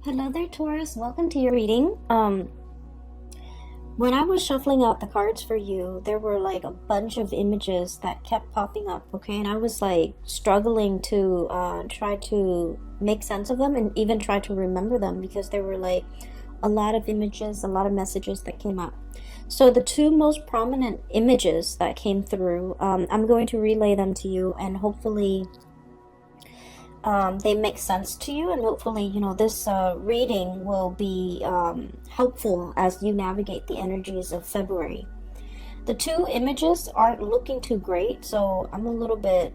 Hello there, Taurus. Welcome to your reading. When I was shuffling out the cards for you, there were like a bunch of images that kept popping up, okay? And I was like struggling to try to make sense of them and even try to remember them because there were like a lot of images, a lot of messages that came up. So the two most prominent images that came through, I'm going to relay them to you, and hopefully they make sense to you, and hopefully this reading will be helpful as you navigate the energies of February. The two images aren't looking too great, so I'm a little bit,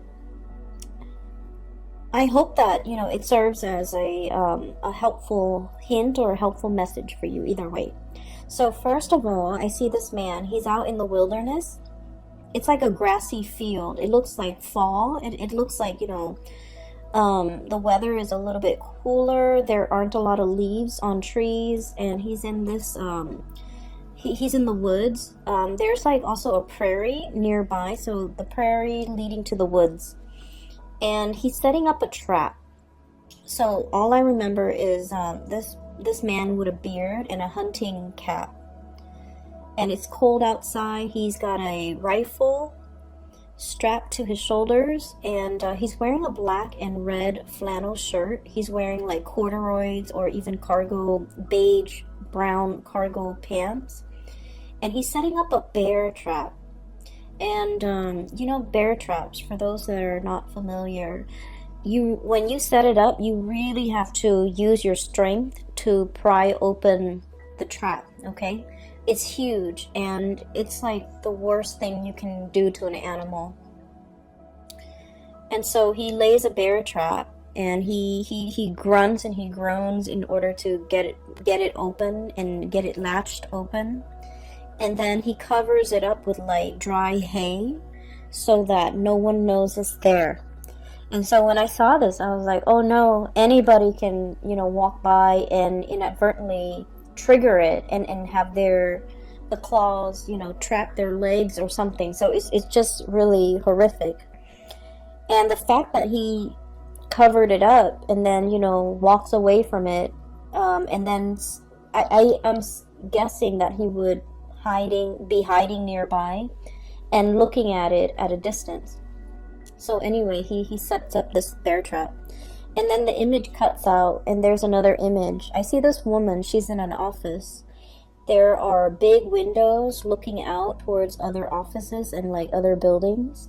I hope that it serves as a helpful hint or a helpful message for you either way. So first of all, I see this man. He's out in the wilderness. It's like a grassy field. It looks like fall. It looks like the weather is a little bit cooler. There aren't a lot of leaves on trees, and he's in this he's in the woods. There's like also a prairie nearby, so the prairie leading to the woods, and he's setting up a trap. So all I remember is this man with a beard and a hunting cap, and it's cold outside. He's got a rifle strapped to his shoulders, and he's wearing a black and red flannel shirt. He's wearing like corduroys or even beige brown cargo pants, and he's setting up a bear trap. And bear traps, for those that are not familiar, when you set it up, you really have to use your strength to pry open the trap, okay? It's huge, and it's like the worst thing you can do to an animal. And so he lays a bear trap, and he grunts and he groans in order to get it open and get it latched open. And then he covers it up with like dry hay so that no one knows it's there. And so when I saw this, I was like, oh no, anybody can walk by and inadvertently trigger it and have the claws trap their legs or something. So it's just really horrific. And the fact that he covered it up and then walks away from it, and then I'm guessing that he would be hiding nearby and looking at it at a distance. So anyway, he sets up this bear trap. And then the image cuts out, and there's another image. I see this woman. She's in an office. There are big windows looking out towards other offices and like other buildings.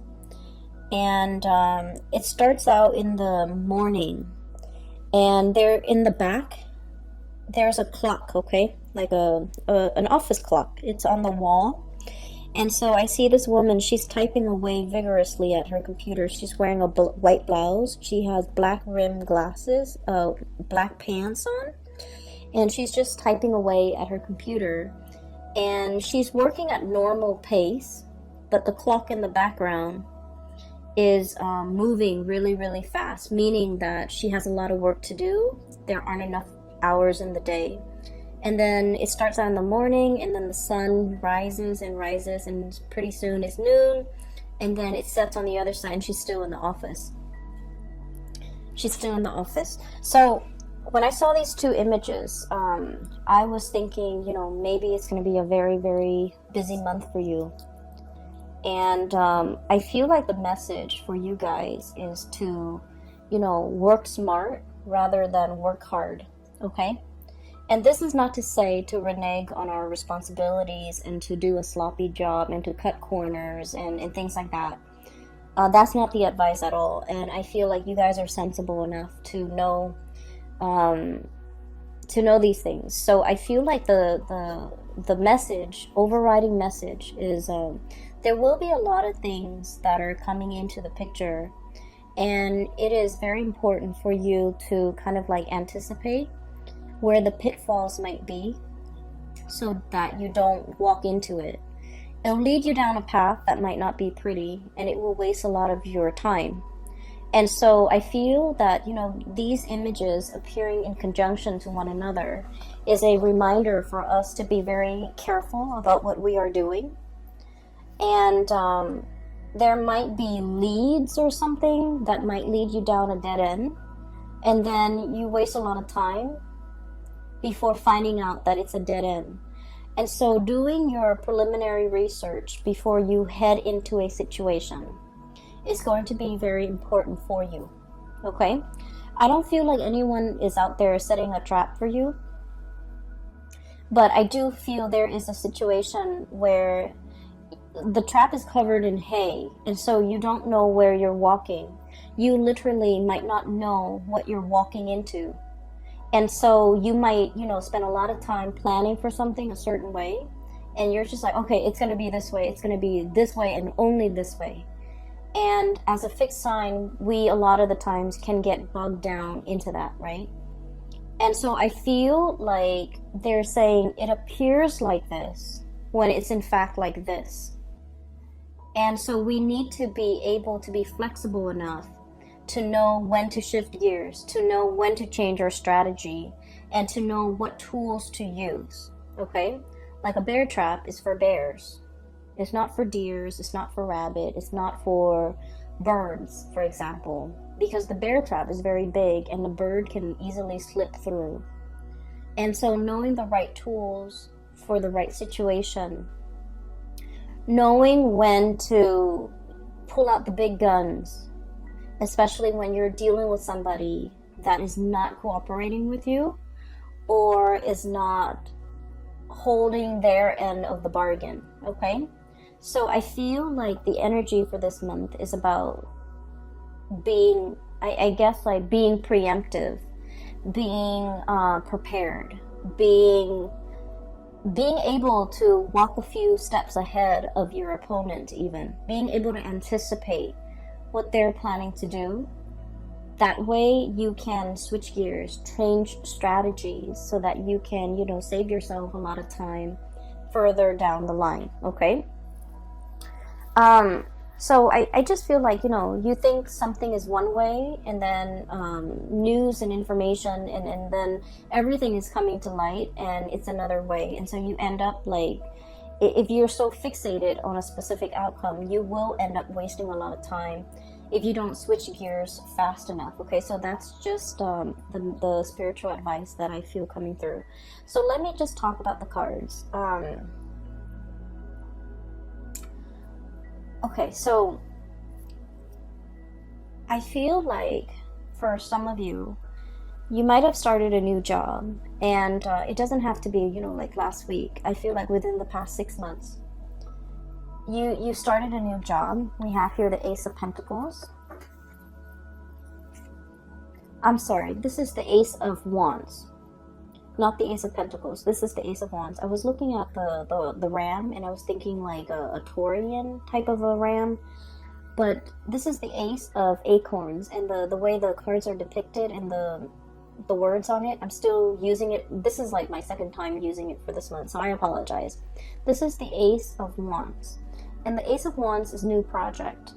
And it starts out in the morning. And there in the back, there's a clock, okay? Like an office clock. It's on the wall. And so I see this woman. She's typing away vigorously at her computer. She's wearing a white blouse. She has black rimmed glasses, black pants on, and she's just typing away at her computer. And she's working at normal pace, but the clock in the background is moving really, really fast, meaning that she has a lot of work to do. There aren't enough hours in the day. And then it starts out in the morning, and then the sun rises, and pretty soon it's noon, and then it sets on the other side, and she's still in the office. So when I saw these two images, I was thinking, maybe it's going to be a very, very busy month for you. And I feel like the message for you guys is to, work smart rather than work hard, okay? And this is not to say to renege on our responsibilities and to do a sloppy job and to cut corners and things like that. That's not the advice at all. And I feel like you guys are sensible enough to know these things. So I feel like the message, overriding message, is there will be a lot of things that are coming into the picture, and it is very important for you to kind of like anticipate where the pitfalls might be so that you don't walk into it. It'll lead you down a path that might not be pretty, and it will waste a lot of your time. And so I feel that, these images appearing in conjunction to one another is a reminder for us to be very careful about what we are doing. And there might be leads or something that might lead you down a dead end, and then you waste a lot of time before finding out that it's a dead end. And so doing your preliminary research before you head into a situation is going to be very important for you. Okay? I don't feel like anyone is out there setting a trap for you, but I do feel there is a situation where the trap is covered in hay, and so you don't know where you're walking. You literally might not know what you're walking into. And so you might, spend a lot of time planning for something a certain way, and you're just like, okay, it's going to be this way, it's going to be this way, and only this way. And as a fixed sign, we a lot of the times can get bogged down into that, right? And so I feel like they're saying it appears like this when it's in fact like this. And so we need to be able to be flexible enough to know when to shift gears, to know when to change our strategy, and to know what tools to use, okay? Like a bear trap is for bears. It's not for deers, it's not for rabbit, it's not for birds, for example, because the bear trap is very big and the bird can easily slip through. And so knowing the right tools for the right situation, knowing when to pull out the big guns, especially when you're dealing with somebody that is not cooperating with you or is not holding their end of the bargain, okay? So I feel like the energy for this month is about being, I guess, like being preemptive, being prepared, being able to walk a few steps ahead of your opponent, even being able to anticipate what they're planning to do. That way you can switch gears, change strategies so that you can, save yourself a lot of time further down the line, okay? So I just feel like, you think something is one way, and then news and information and then everything is coming to light and it's another way. And so you end up like, if you're so fixated on a specific outcome, you will end up wasting a lot of time if you don't switch gears fast enough. Okay, so that's just the spiritual advice that I feel coming through. So let me just talk about the cards. Okay, so I feel like for some of you, you might have started a new job, and it doesn't have to be, like last week. I feel like within the past 6 months, you started a new job. We have here the Ace of Pentacles. I'm sorry, this is the Ace of Wands, not the Ace of Pentacles. This is the Ace of Wands. I was looking at the ram, and I was thinking like a Taurian type of a ram, but this is the Ace of Acorns, and the way the cards are depicted and the words on it, I'm still using it. This is like my second time using it for this month, so I apologize. This is the Ace of Wands, and the Ace of Wands is new project.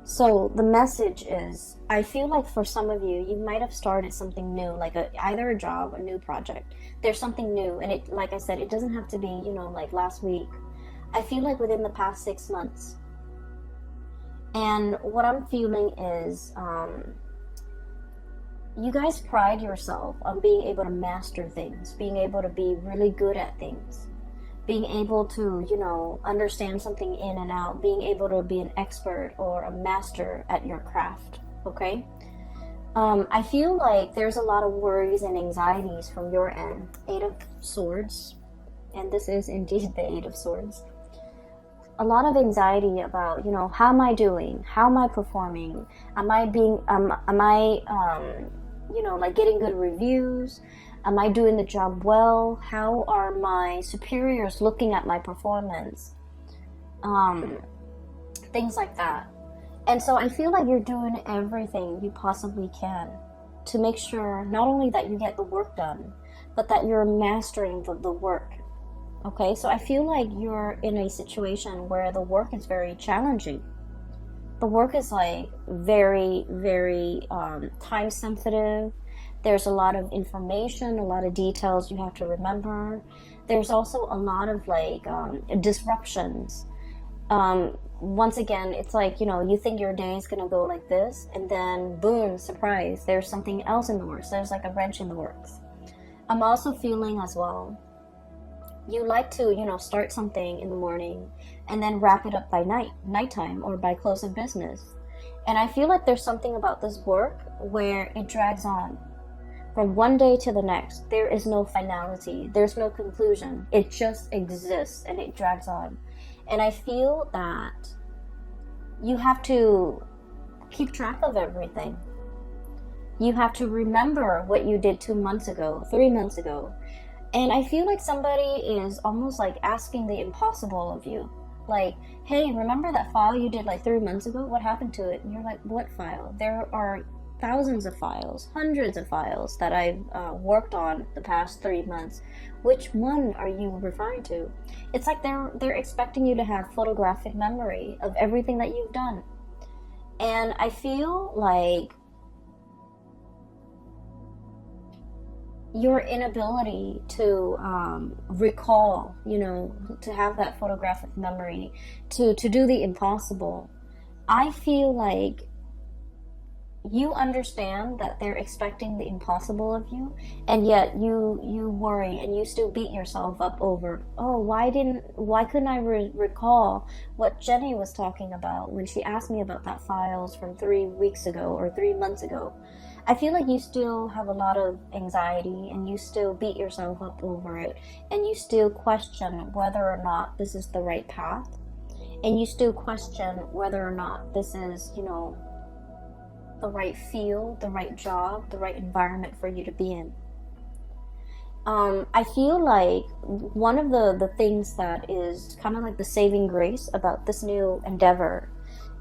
So the message is, I feel like for some of you, you might have started something new, like either a job, a new project. There's something new, and it, like I said, it doesn't have to be, like last week. I feel like within the past 6 months. And what I'm feeling is, you guys pride yourself on being able to master things, being able to be really good at things, being able to, understand something in and out, being able to be an expert or a master at your craft, okay? I feel like there's a lot of worries and anxieties from your end. 8 of Swords, and this is indeed the 8 of Swords. A lot of anxiety about, how am I doing? How am I performing? Am I like getting good reviews? Am I doing the job well? How are my superiors looking at my performance? Things like that. And so I feel like you're doing everything you possibly can to make sure not only that you get the work done, but that you're mastering the work. Okay, so I feel like you're in a situation where the work is very challenging. The work is like very, very time sensitive. There's a lot of information, a lot of details you have to remember. There's also a lot of like disruptions. Once again, it's like, you think your day is going to go like this, and then boom, surprise, there's something else in the works. There's like a wrench in the works. I'm also feeling as well, you like to, start something in the morning and then wrap it up by nighttime, or by close of business. And I feel like there's something about this work where it drags on from one day to the next. There is no finality, there's no conclusion. It just exists and it drags on. And I feel that you have to keep track of everything. You have to remember what you did 2 months ago, 3 months ago. And I feel like somebody is almost like asking the impossible of you. Like, hey, remember that file you did like 3 months ago? What happened to it? And you're like, what file? There are thousands of files, hundreds of files that I've worked on the past 3 months. Which one are you referring to? It's like they're expecting you to have photographic memory of everything that you've done. And I feel like your inability to recall, to have that photographic memory, to do the impossible. I feel like you understand that they're expecting the impossible of you, and yet you worry and you still beat yourself up over, oh, why couldn't I recall what Jenny was talking about when she asked me about that files from 3 weeks ago or 3 months ago. I feel like you still have a lot of anxiety, and you still beat yourself up over it, and you still question whether or not this is the right path, and you still question whether or not this is, the right field, the right job, the right environment for you to be in. I feel like one of the things that is kind of like the saving grace about this new endeavor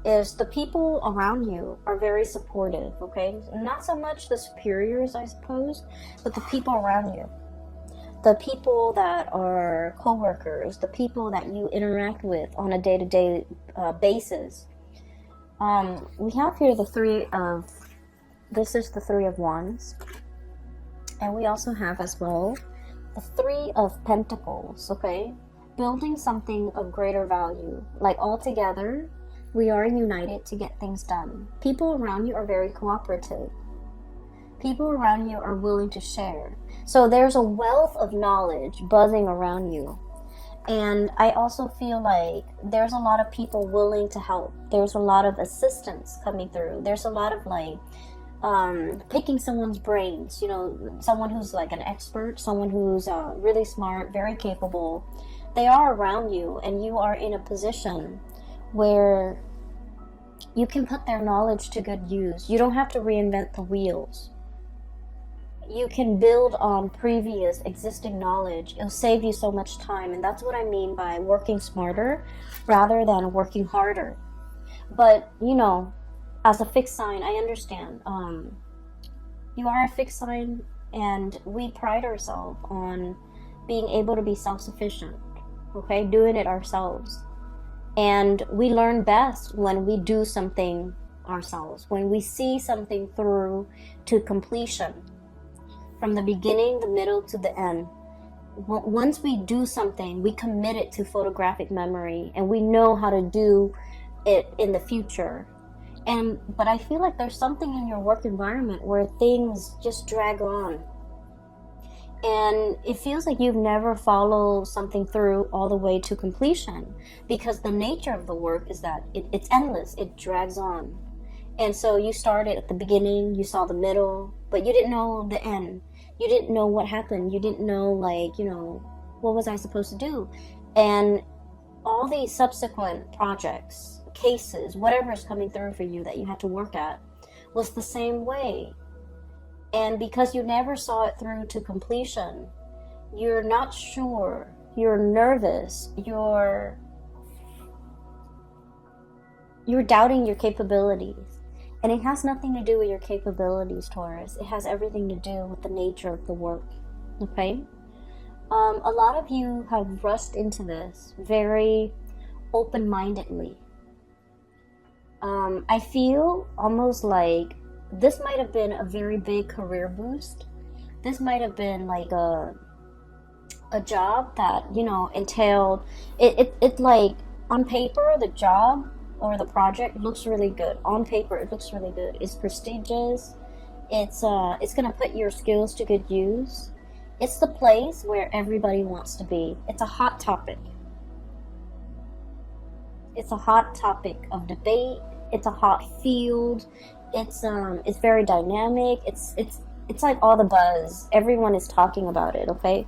is the people around you are very supportive, okay? Not so much the superiors, I suppose, but the people around you. The people that are co-workers, the people that you interact with on a day-to-day basis. We have here this is the Three of Wands. And we also have as well the Three of Pentacles, okay? Building something of greater value. Like all together, we are united to get things done. People around you are very cooperative. People around you are willing to share. So there's a wealth of knowledge buzzing around you. And I also feel like there's a lot of people willing to help. There's a lot of assistance coming through. There's a lot of like picking someone's brains, someone who's like an expert, someone who's really smart, very capable. They are around you, and you are in a position where you can put their knowledge to good use. You don't have to reinvent the wheels. You can build on previous existing knowledge. It'll save you so much time, and that's what I mean by working smarter rather than working harder. But, as a fixed sign, I understand. You are a fixed sign, and we pride ourselves on being able to be self-sufficient, okay? Doing it ourselves. And we learn best when we do something ourselves, when we see something through to completion, from the beginning, the middle, to the end. Once we do something, we commit it to photographic memory, and we know how to do it in the future. But I feel like there's something in your work environment where things just drag on. And it feels like you've never followed something through all the way to completion, because the nature of the work is that it's endless. It drags on. And so you started at the beginning, you saw the middle, but you didn't know the end. You didn't know what happened. You didn't know, what was I supposed to do? And all these subsequent projects, cases, whatever is coming through for you that you had to work at, was the same way. And because you never saw it through to completion, you're not sure, you're nervous, you're doubting your capabilities. And it has nothing to do with your capabilities, Taurus. It has everything to do with the nature of the work, okay? A lot of you have rushed into this very open-mindedly. I feel almost like this might have been a very big career boost. This might have been like a job that, entailed, it like, on paper, the job or the project looks really good. On paper, it looks really good. It's prestigious. It's gonna put your skills to good use. It's the place where everybody wants to be. It's a hot topic. It's a hot topic of debate. It's a hot field. It's very dynamic. It's like all the buzz. Everyone is talking about it, okay?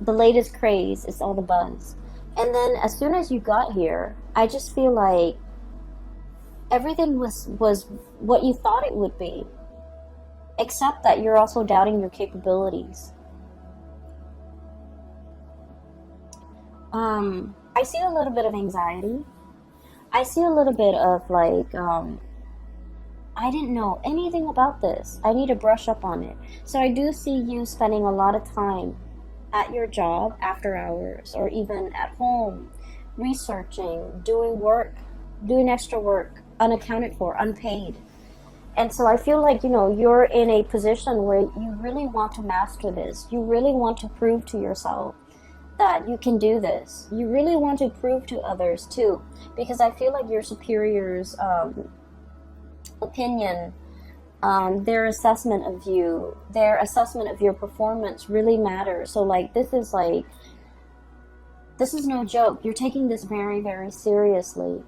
The latest craze is all the buzz. And then as soon as you got here, I just feel like everything was what you thought it would be. Except that you're also doubting your capabilities. I see a little bit of anxiety. I see a little bit of like, I didn't know anything about this. I need to brush up on it. So I do see you spending a lot of time at your job after hours, or even at home, researching, doing work, doing extra work, unaccounted for, unpaid. And so I feel like, you're in a position where you really want to master this. You really want to prove to yourself that you can do this. You really want to prove to others too, because I feel like your superiors' opinion, their assessment of you, their assessment of your performance really matters. So like this is no joke. You're taking this very, very seriously.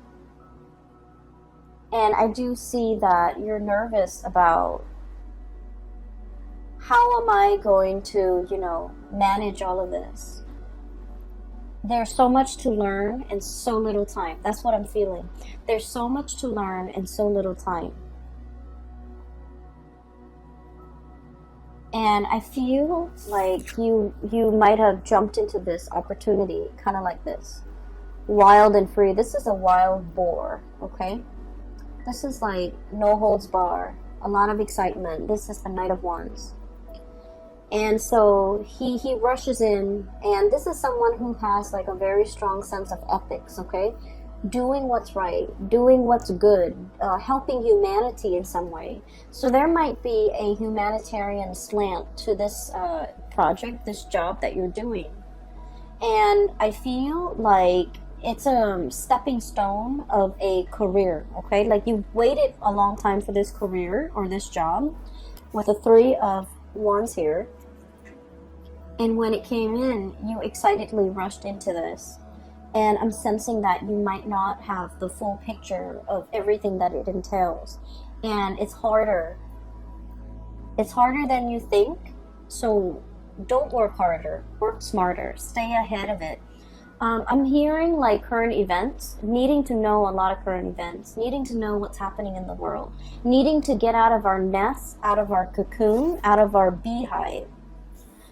And I do see that you're nervous about how am I going to, manage all of this. There's so much to learn and so little time. That's what I'm feeling. There's so much to learn and so little time. And I feel like you might have jumped into this opportunity kind of like this. Wild and free. This is a wild boar, okay? This is like no holds bar. A lot of excitement. This is the Knight of Wands. And so he rushes in, and this is someone who has like a very strong sense of ethics, okay? Doing what's right, doing what's good, helping humanity in some way. So there might be a humanitarian slant to this project, this job that you're doing. And I feel like it's a stepping stone of a career, okay? Like you've waited a long time for this career or this job with the Three of Wands here. And when it came in, you excitedly rushed into this. And I'm sensing that you might not have the full picture of everything that it entails. And it's harder. It's harder than you think. So don't work harder. Work smarter. Stay ahead of it. I'm hearing like current events, needing to know a lot of current events, needing to know what's happening in the world, needing to get out of our nest, out of our cocoon, out of our beehive.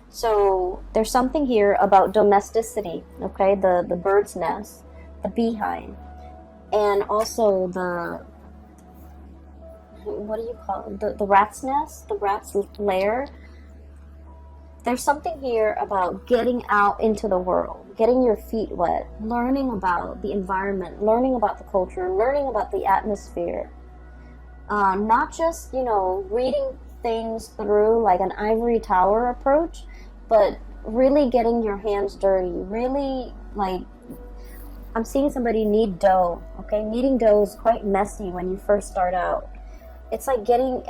So there's something here about domesticity, okay? The bird's nest, the beehive, and also what do you call it? The rat's nest, the rat's lair. There's something here about getting out into the world, getting your feet wet, learning about the environment, learning about the culture, learning about the atmosphere. Not just, reading things through like an ivory tower approach, but really getting your hands dirty, really like, I'm seeing somebody knead dough, okay? Kneading dough is quite messy when you first start out. It's like getting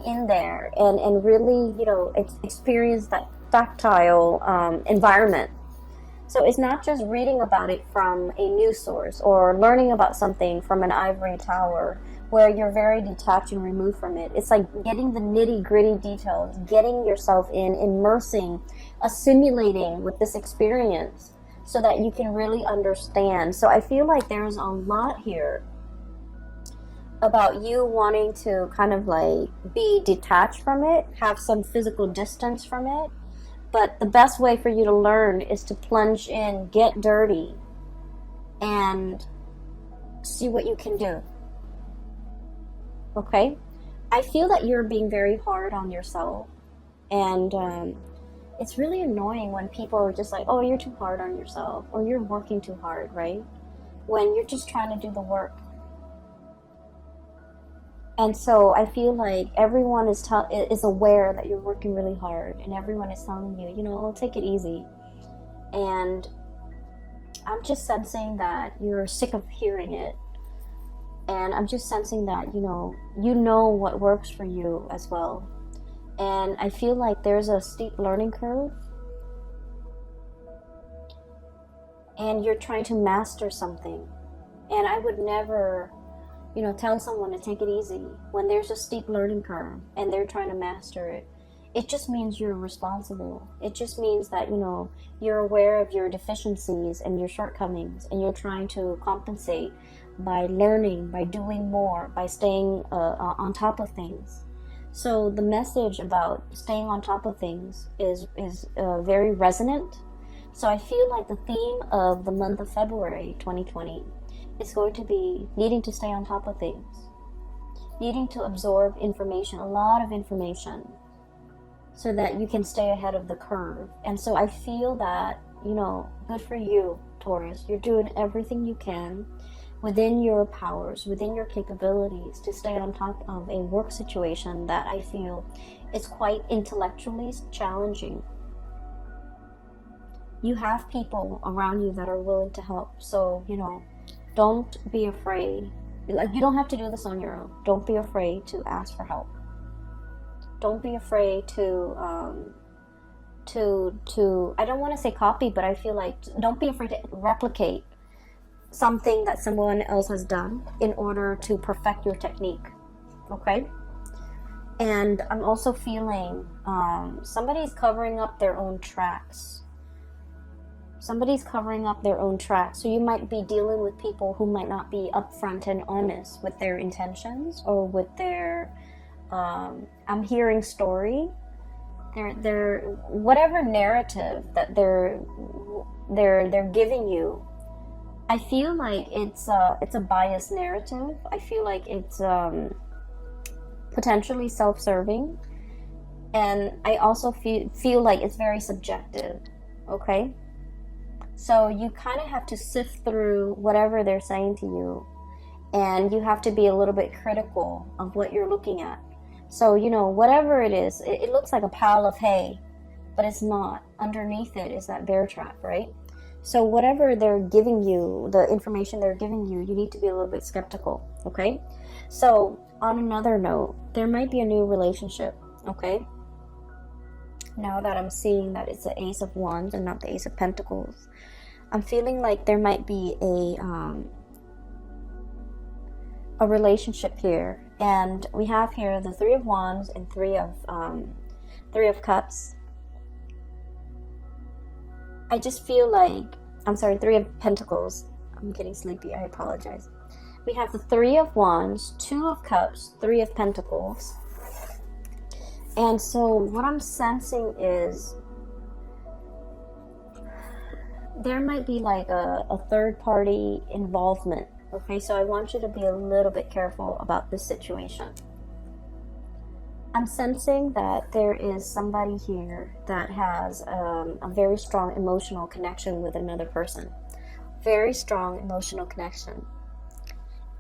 in there and really, experience that tactile environment. So it's not just reading about it from a news source or learning about something from an ivory tower where you're very detached and removed from it. It's like getting the nitty-gritty details, getting yourself in, immersing, assimilating with this experience so that you can really understand. So I feel like there's a lot here about you wanting to kind of like be detached from it, have some physical distance from it. But the best way for you to learn is to plunge in, get dirty, and see what you can do. Okay? I feel that you're being very hard on yourself. And it's really annoying when people are just like, oh, you're too hard on yourself, or you're working too hard, right? When you're just trying to do the work. And so I feel like everyone is aware that you're working really hard, and everyone is telling you, oh, take it easy. And I'm just sensing that you're sick of hearing it. And I'm just sensing that, you know what works for you as well. And I feel like there's a steep learning curve, and you're trying to master something. And I would never, tell someone to take it easy when there's a steep learning curve and they're trying to master it. It just means you're responsible. It just means that, you're aware of your deficiencies and your shortcomings, and you're trying to compensate by learning, by doing more, by staying on top of things. So the message about staying on top of things is very resonant. So I feel like the theme of the month of February 2020 is going to be needing to stay on top of things, needing to absorb information, a lot of information, so that you can stay ahead of the curve. And so I feel that, good for you, Taurus. You're doing everything you can within your powers, within your capabilities, to stay on top of a work situation that I feel is quite intellectually challenging. You have people around you that are willing to help. So, don't be afraid. Like, you don't have to do this on your own. Don't be afraid to ask for help. Don't be afraid to I don't want to say copy, but I feel like don't be afraid to replicate something that someone else has done in order to perfect your technique. Okay? And I'm also feeling somebody's covering up their own tracks. Somebody's covering up their own tracks. So you might be dealing with people who might not be upfront and honest with their intentions or with their I'm hearing story. Their whatever narrative that they're giving you. I feel like it's a biased narrative. I feel like it's potentially self-serving, and I also feel like it's very subjective. Okay, so you kind of have to sift through whatever they're saying to you, and you have to be a little bit critical of what you're looking at. So, whatever it is, it looks like a pile of hay, but it's not. Underneath it is that bear trap, right? So whatever they're giving you, the information they're giving you, you need to be a little bit skeptical, okay? So on another note, there might be a new relationship, okay? Now that I'm seeing that it's the Ace of Wands and not the Ace of Pentacles, I'm feeling like there might be a relationship here. And we have here the Three of Wands and Three of Cups. I just feel like, Three of Pentacles. I'm getting sleepy, I apologize. We have the Three of Wands, Two of Cups, Three of Pentacles. And so what I'm sensing is there might be like a third party involvement. Okay, so I want you to be a little bit careful about this situation. I'm sensing that there is somebody here that has a very strong emotional connection with another person. Very strong emotional connection.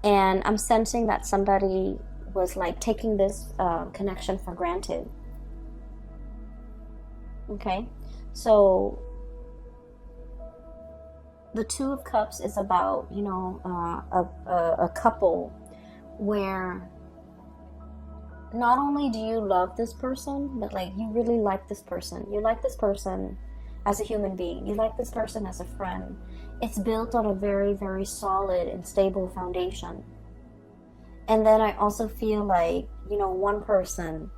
And I'm sensing that somebody was like taking this connection for granted. Okay, so the Two of Cups is about, a couple where not only do you love this person, but like you really like this person. You like this person as a human being. You like this person as a friend. It's built on a very, very solid and stable foundation. And then I also feel like, one person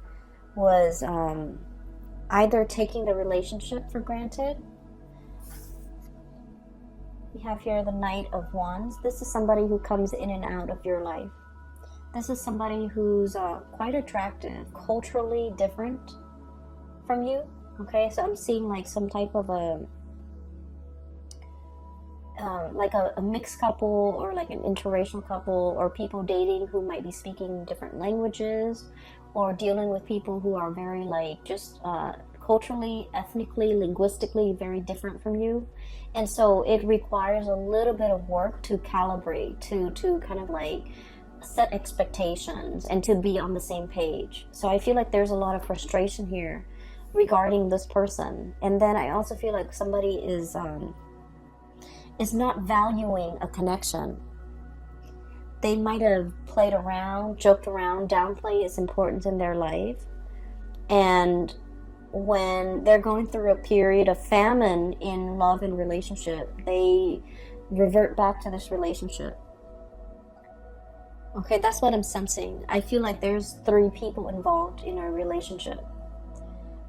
was either taking the relationship for granted. We have here the Knight of Wands. This is somebody who comes in and out of your life. This is somebody who's quite attractive, culturally different from you. Okay, so I'm seeing like some type of a mixed couple, or like an interracial couple, or people dating who might be speaking different languages, or dealing with people who are very like just culturally, ethnically, linguistically very different from you. And so it requires a little bit of work to calibrate, to kind of like set expectations and to be on the same page. So I feel like there's a lot of frustration here regarding this person. And then I also feel like somebody is not valuing a connection. They might have played around, joked around, downplay its importance in their life. And when they're going through a period of famine in love and relationship, they revert back to this relationship. Okay, that's what I'm sensing. I feel like there's 3 people involved in a relationship.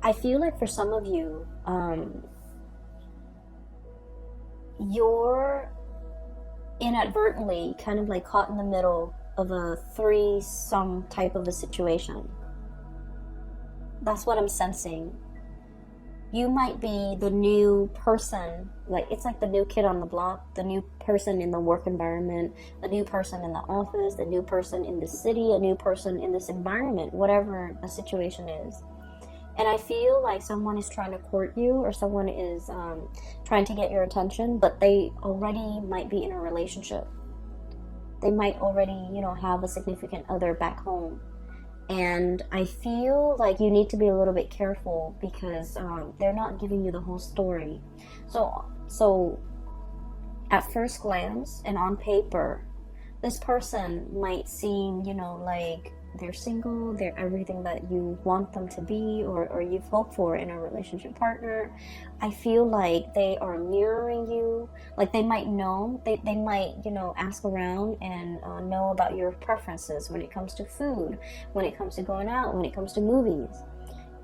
I feel like for some of you, you're inadvertently kind of like caught in the middle of a threesome type of a situation. That's what I'm sensing. You might be the new person, like it's like the new kid on the block, the new person in the work environment, the new person in the office, the new person in the city, a new person in this environment, whatever the situation is. And I feel like someone is trying to court you, or someone is trying to get your attention, but they already might be in a relationship. They might already, have a significant other back home. And I feel like you need to be a little bit careful because they're not giving you the whole story. So at first glance and on paper, this person might seem, like they're single, they're everything that you want them to be, or you've hoped for in a relationship partner. I feel like they are mirroring you. Like they might know, they might, ask around and know about your preferences when it comes to food, when it comes to going out, when it comes to movies.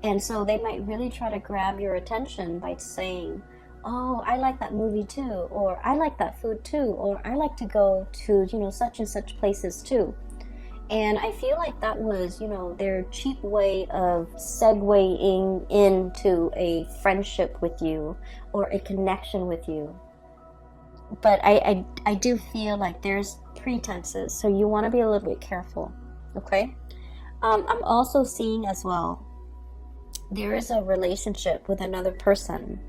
And so they might really try to grab your attention by saying, oh, I like that movie too, or I like that food too, or I like to go to, such and such places too. And I feel like that was, their cheap way of segueing into a friendship with you or a connection with you. But I do feel like there's pretenses, so you want to be a little bit careful, okay? I'm also seeing as well, there is a relationship with another person,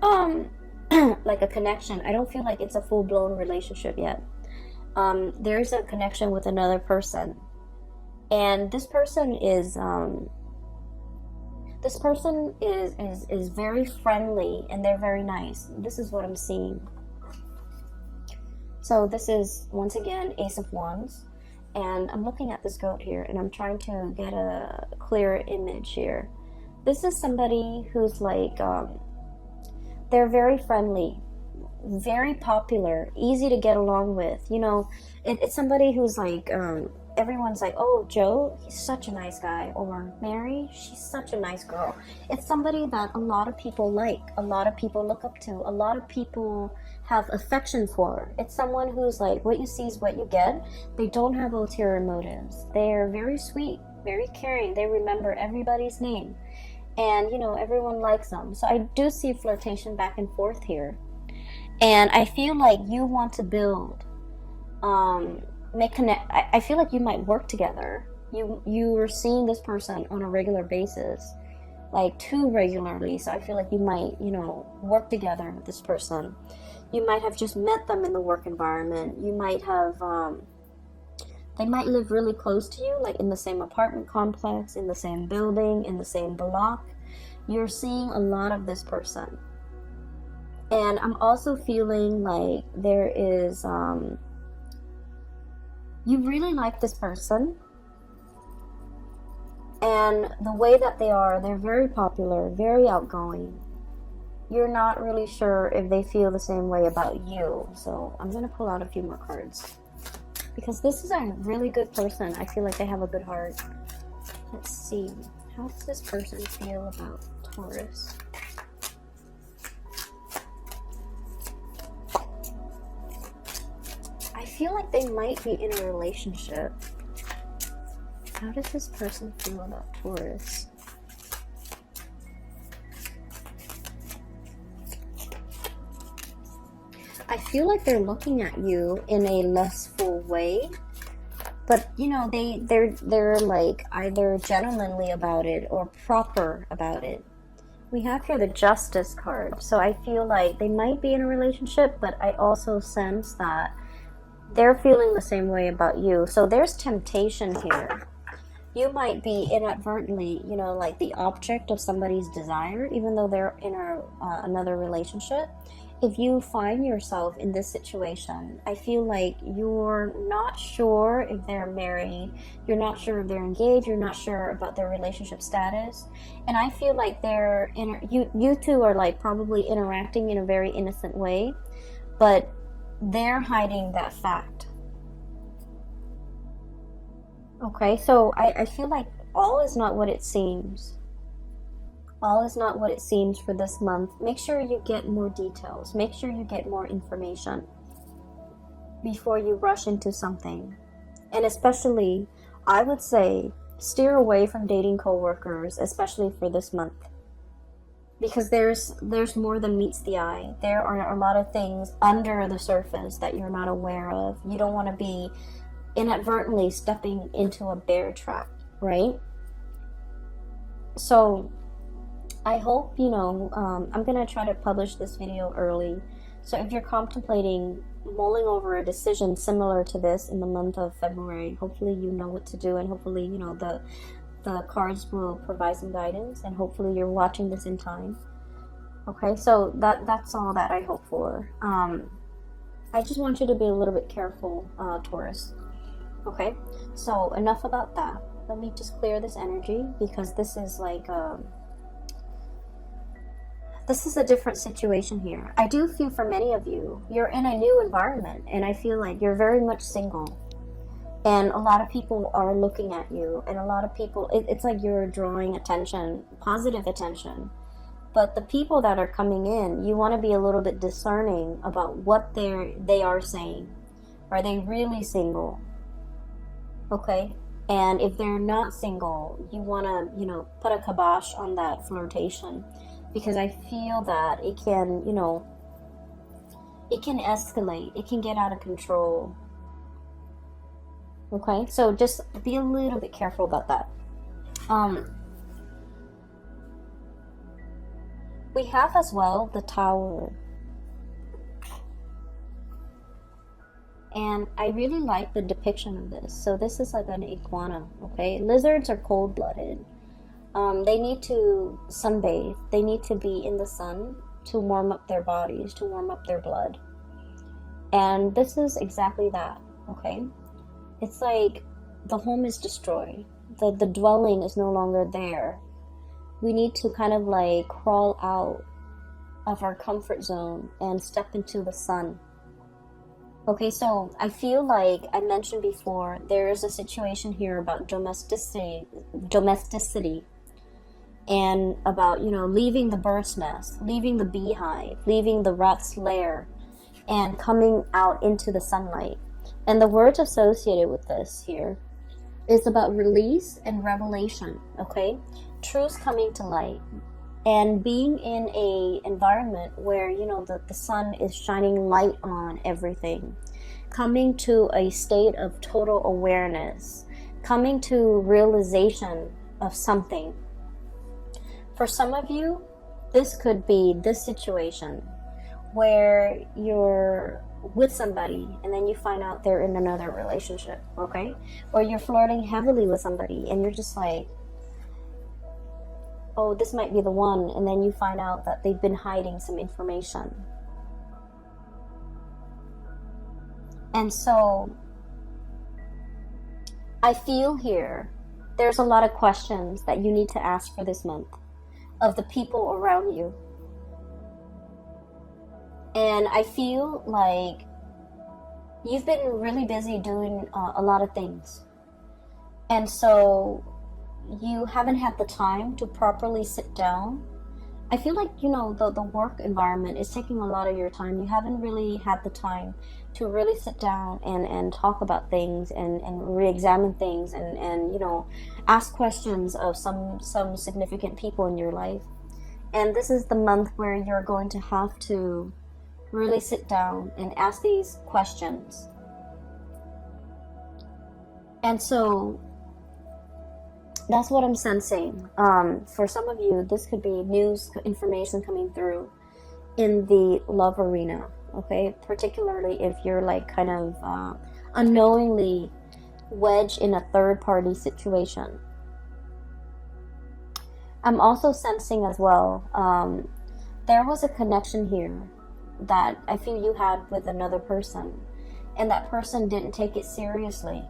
like a connection. I don't feel like it's a full-blown relationship yet. There's a connection with another person. And this person is very friendly, and they're very nice. This is what I'm seeing. So this is, once again, Ace of Wands. And I'm looking at this goat here, and I'm trying to get a clearer image here. This is somebody who's like, they're very friendly, very popular, easy to get along with. It's somebody who's like, everyone's like, oh, Joe, he's such a nice guy, or Mary, she's such a nice girl. It's somebody that a lot of people like, a lot of people look up to, a lot of people have affection for. It's someone who's like, what you see is what you get. They don't have ulterior motives. They're very sweet, very caring. They remember everybody's name, and everyone likes them. So I do see flirtation back and forth here, and I feel like you want to build I feel like you might work together. You are seeing this person on a regular basis, like too regularly. So I feel like you might, work together with this person. You might have just met them in the work environment. You might have, they might live really close to you, like in the same apartment complex, in the same building, in the same block. You're seeing a lot of this person. And I'm also feeling like there is, you really like this person, and the way that they're very popular, very outgoing. You're not really sure if they feel the same way about you, so I'm going to pull out a few more cards, because this is a really good person. I feel like they have a good heart. Let's see, how does this person feel about Taurus? I feel like they might be in a relationship. How does this person feel about Taurus? I feel like they're looking at you in a lustful way, but they're like either gentlemanly about it or proper about it. We have here the Justice card, so I feel like they might be in a relationship, but I also sense that they're feeling the same way about you. So there's temptation here. You might be inadvertently, like the object of somebody's desire, even though they're in another relationship. if you find yourself in this situation, I feel like you're not sure if they're married, you're not sure if they're engaged, you're not sure about their relationship status, and I feel like you two are like probably interacting in a very innocent way, but they're hiding that fact. Okay, so I feel like all is not what it seems. All is not what it seems for this month. Make sure you get more details. Make sure you get more information before you rush into something. And especially, I would say, steer away from dating coworkers, especially for this month. Because there's more than meets the eye. There are a lot of things under the surface that you're not aware of. You don't want to be inadvertently stepping into a bear trap, right? So I hope, I'm going to try to publish this video early. So if you're contemplating mulling over a decision similar to this in the month of February, hopefully you know what to do, and hopefully, the cards will provide some guidance, and hopefully you're watching this in time. Okay, so that's all that I hope for. I just want you to be a little bit careful, Taurus. Okay, so enough about that. Let me just clear this energy, because this is like this is a different situation here. I do feel for many of you, you're in a new environment, and I feel like you're very much single. And a lot of people are looking at you, and a lot of people, it's like you're drawing attention, positive attention. But the people that are coming in, you want to be a little bit discerning about what they are saying. Are they really single? Okay? And if they're not single, you want to, put a kibosh on that flirtation. Because I feel that it can, it can escalate. It can get out of control. Okay? So just be a little bit careful about that. We have as well the Tower. And I really like the depiction of this. So this is like an iguana, okay? Lizards are cold-blooded. They need to sunbathe. They need to be in the sun to warm up their bodies, to warm up their blood. And this is exactly that, okay? It's like the home is destroyed. The dwelling is no longer there. We need to kind of like crawl out of our comfort zone and step into the sun. Okay, so I feel like I mentioned before, there is a situation here about domesticity, and about, leaving the bird's nest, leaving the beehive, leaving the rat's lair, and coming out into the sunlight. And the words associated with this here is about release and revelation, okay? Truths coming to light. And being in a environment where, the sun is shining light on everything. Coming to a state of total awareness. Coming to realization of something. For some of you, this could be this situation where you're with somebody and then you find out they're in another relationship, okay? Or you're flirting heavily with somebody and you're just like, oh, this might be the one, and then you find out that they've been hiding some information. And so I feel here there's a lot of questions that you need to ask for this month of the people around you. And I feel like you've been really busy doing a lot of things. And so you haven't had the time to properly sit down. I feel like, the work environment is taking a lot of your time. You haven't really had the time to really sit down and talk about things and re-examine things and ask questions of some significant people in your life. And this is the month where you're going to have to really sit down and ask these questions. And so that's what I'm sensing. For some of you, this could be news information coming through in the love arena, okay? Particularly if you're like kind of unknowingly wedged in a third-party situation. I'm also sensing as well, there was a connection here that I feel you had with another person, and that person didn't take it seriously.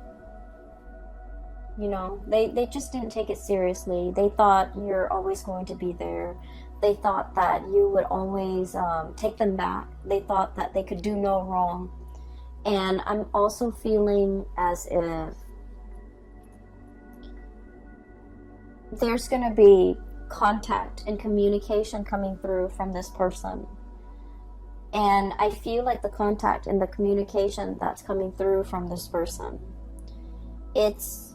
You know, they just didn't take it seriously. They thought you're always going to be there. They thought that you would always take them back. They thought that they could do no wrong. And I'm also feeling as if there's going to be contact and communication coming through from this person. And I feel like the contact and the communication that's coming through from this person, it's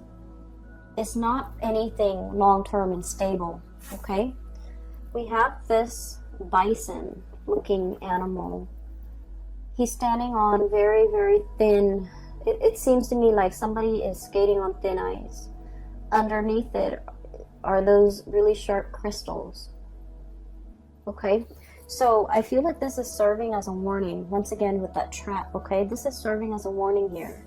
not anything long-term and stable, okay? We have this bison looking animal. He's standing on very, very thin, it seems to me like somebody is skating on thin ice. Underneath it are those really sharp crystals, okay? So I feel like this is serving as a warning, once again with that trap, okay? This is serving as a warning here,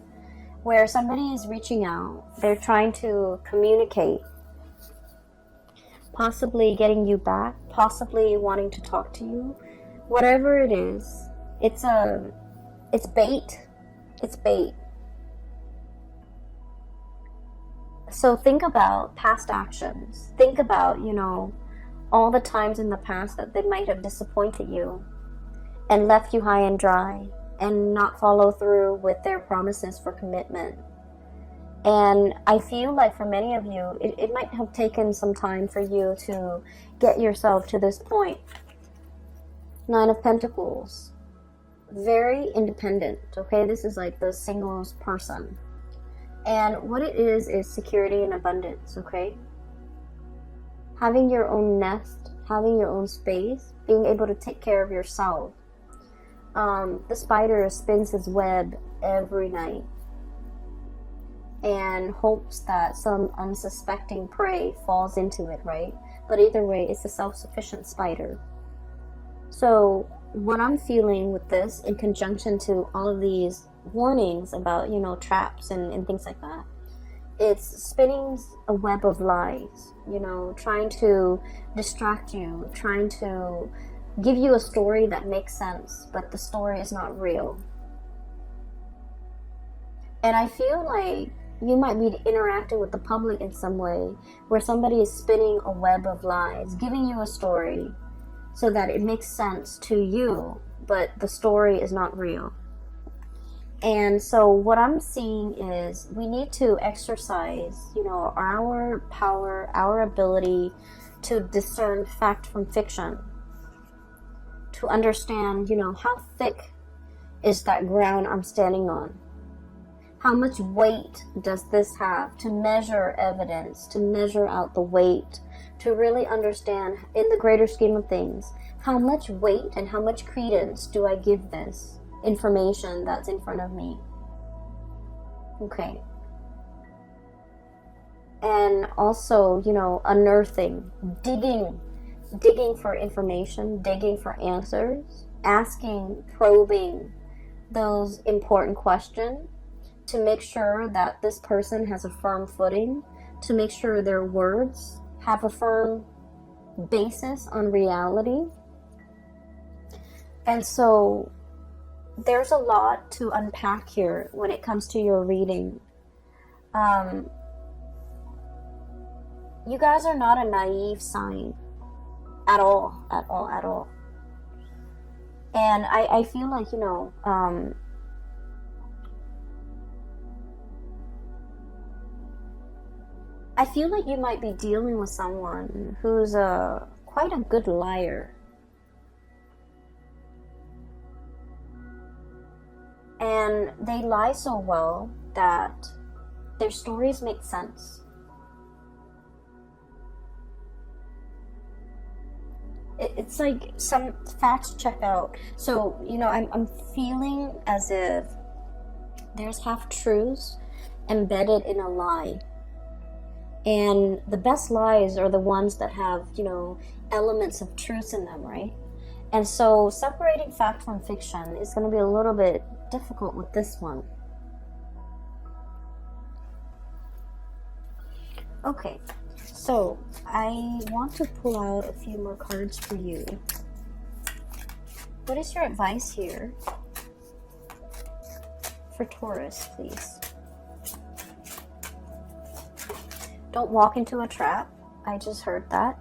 where somebody is reaching out, they're trying to communicate, possibly getting you back, possibly wanting to talk to you. Whatever it is, it's bait. It's bait. So think about past actions. Think about, you know, all the times in the past that they might have disappointed you and left you high and dry and not follow through with their promises for commitment. And I feel like for many of you, it might have taken some time for you to get yourself to this point. Nine of Pentacles. Very independent, okay? This is like the singles person. And what it is security and abundance, okay? Having your own nest, having your own space, being able to take care of yourself. The spider spins his web every night and hopes that some unsuspecting prey falls into it, right? But either way, it's a self-sufficient spider. So what I'm feeling with this, in conjunction to all of these warnings about, you know, traps and things like that, it's spinning a web of lies, you know, trying to distract you, trying to give you a story that makes sense, but the story is not real. And I feel like you might be interacting with the public in some way where somebody is spinning a web of lies, giving you a story so that it makes sense to you, but the story is not real. And so what I'm seeing is we need to exercise, you know, our power, our ability to discern fact from fiction, to understand, you know, how thick is that ground I'm standing on? How much weight does this have? To measure evidence, to measure out the weight, to really understand in the greater scheme of things, how much weight and how much credence do I give this information that's in front of me? Okay. And also, you know, unearthing, digging for information, digging for answers, asking, probing those important questions to make sure that this person has a firm footing, to make sure their words have a firm basis on reality. And so there's a lot to unpack here when it comes to your reading. You guys are not a naive sign at all. And I feel like, you know, I feel like you might be dealing with someone who's quite a good liar. And they lie so well that their stories make sense. It's like some facts check out. So, you know, I'm feeling as if there's half-truths embedded in a lie. And the best lies are the ones that have, you know, elements of truth in them, right? And so separating fact from fiction is going to be a little bit difficult with this one. Okay, so I want to pull out a few more cards for you. What is your advice here for Taurus, please? Don't walk into a trap. I just heard that.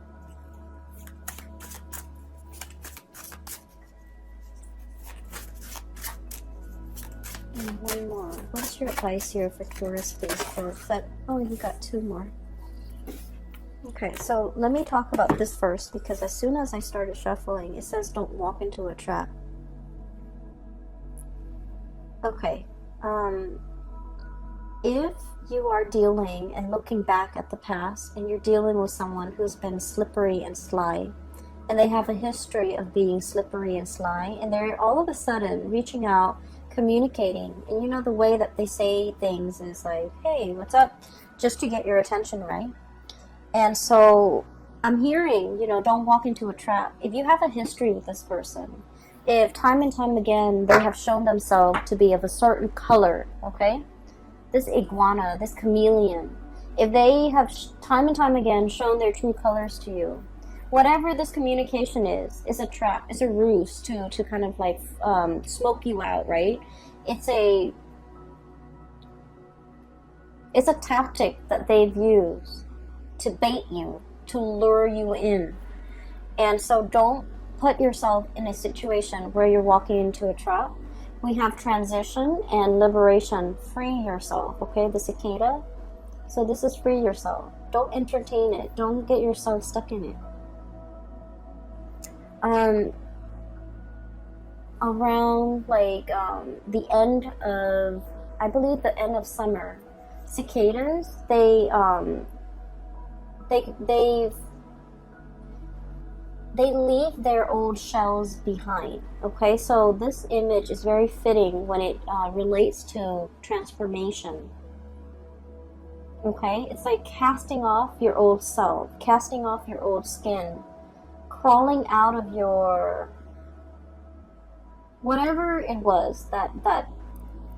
And one more. What's your advice here for Taurus, please? Oh, you got two more. Okay, so let me talk about this first, because as soon as I started shuffling, it says don't walk into a trap. Okay, if you are dealing and looking back at the past, and you're dealing with someone who's been slippery and sly, and they have a history of being slippery and sly, and they're all of a sudden reaching out, communicating, and you know the way that they say things is like, hey, what's up? Just to get your attention, right? And so I'm hearing, you know, don't walk into a trap. If you have a history with this person, if time and time again they have shown themselves to be of a certain color, okay? This iguana, this chameleon, if they have time and time again shown their true colors to you, whatever this communication is a trap, it's a ruse to kind of like smoke you out, right? It's a tactic that they've used to bait you, to lure you in. And so don't put yourself in a situation where you're walking into a trap. We have transition and liberation. Free yourself, okay? The cicada. So this is free yourself. Don't entertain it. Don't get yourself stuck in it. Around like the end of, I believe the end of summer, cicadas, they leave their old shells behind. Okay, so this image is very fitting when it relates to transformation. Okay, it's like casting off your old self, casting off your old skin, crawling out of your whatever it was that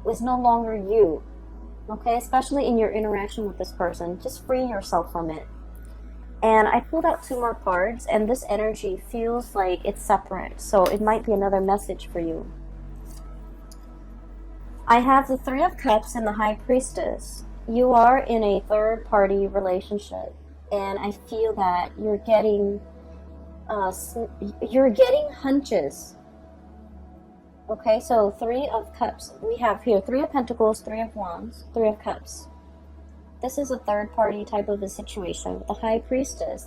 was no longer you. Okay, especially in your interaction with this person, just free yourself from it. And I pulled out two more cards, and this energy feels like it's separate, so it might be another message for you. I have the Three of Cups and the High Priestess. You are in a third-party relationship, and I feel that you're getting hunches. Okay, so Three of Cups. We have here Three of Pentacles, Three of Wands, Three of Cups. This is a third-party type of a situation. The High Priestess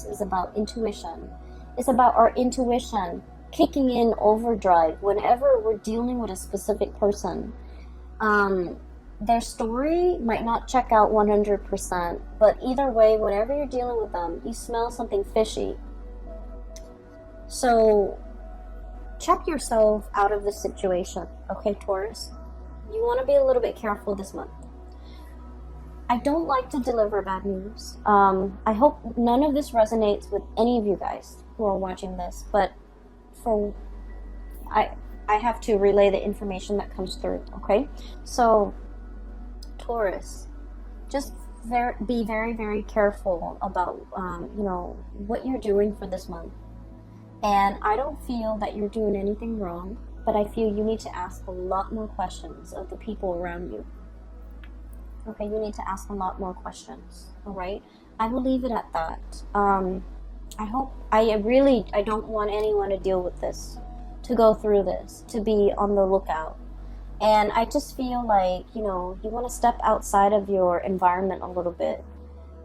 is about intuition. It's about our intuition kicking in overdrive whenever we're dealing with a specific person. Their story might not check out 100%, but either way, whenever you're dealing with them, you smell something fishy. So check yourself out of this situation, okay, Taurus? You want to be a little bit careful this month. I don't like to deliver bad news. I hope none of this resonates with any of you guys who are watching this, but I have to relay the information that comes through, okay? So, Taurus, just be very, very careful about, what you're doing for this month. And I don't feel that you're doing anything wrong, but I feel you need to ask a lot more questions of the people around you. Okay, you need to ask a lot more questions, all right? I will leave it at that. I don't want anyone to deal with this, to go through this, to be on the lookout. And I just feel like, you want to step outside of your environment a little bit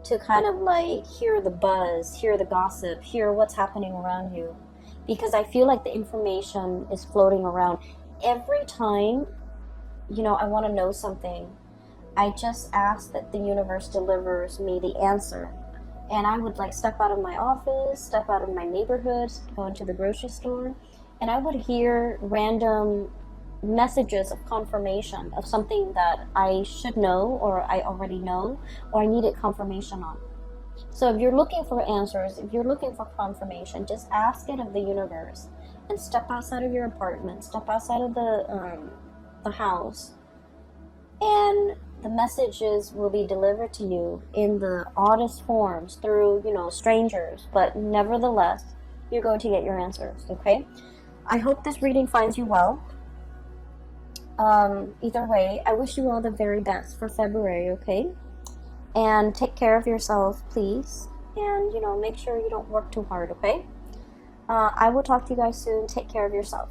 to kind of like hear the buzz, hear the gossip, hear what's happening around you. Because I feel like the information is floating around. Every time, I want to know something, I just ask that the universe delivers me the answer. And I would like step out of my office, step out of my neighborhood, go into the grocery store, and I would hear random messages of confirmation of something that I should know, or I already know, or I needed confirmation on. So if you're looking for answers, if you're looking for confirmation, just ask it of the universe and step outside of your apartment, step outside of the house, and the messages will be delivered to you in the oddest forms through, strangers, but nevertheless, you're going to get your answers, okay? I hope this reading finds you well. Either way, I wish you all the very best for February, okay? And take care of yourself, please. And, make sure you don't work too hard, okay? I will talk to you guys soon. Take care of yourself.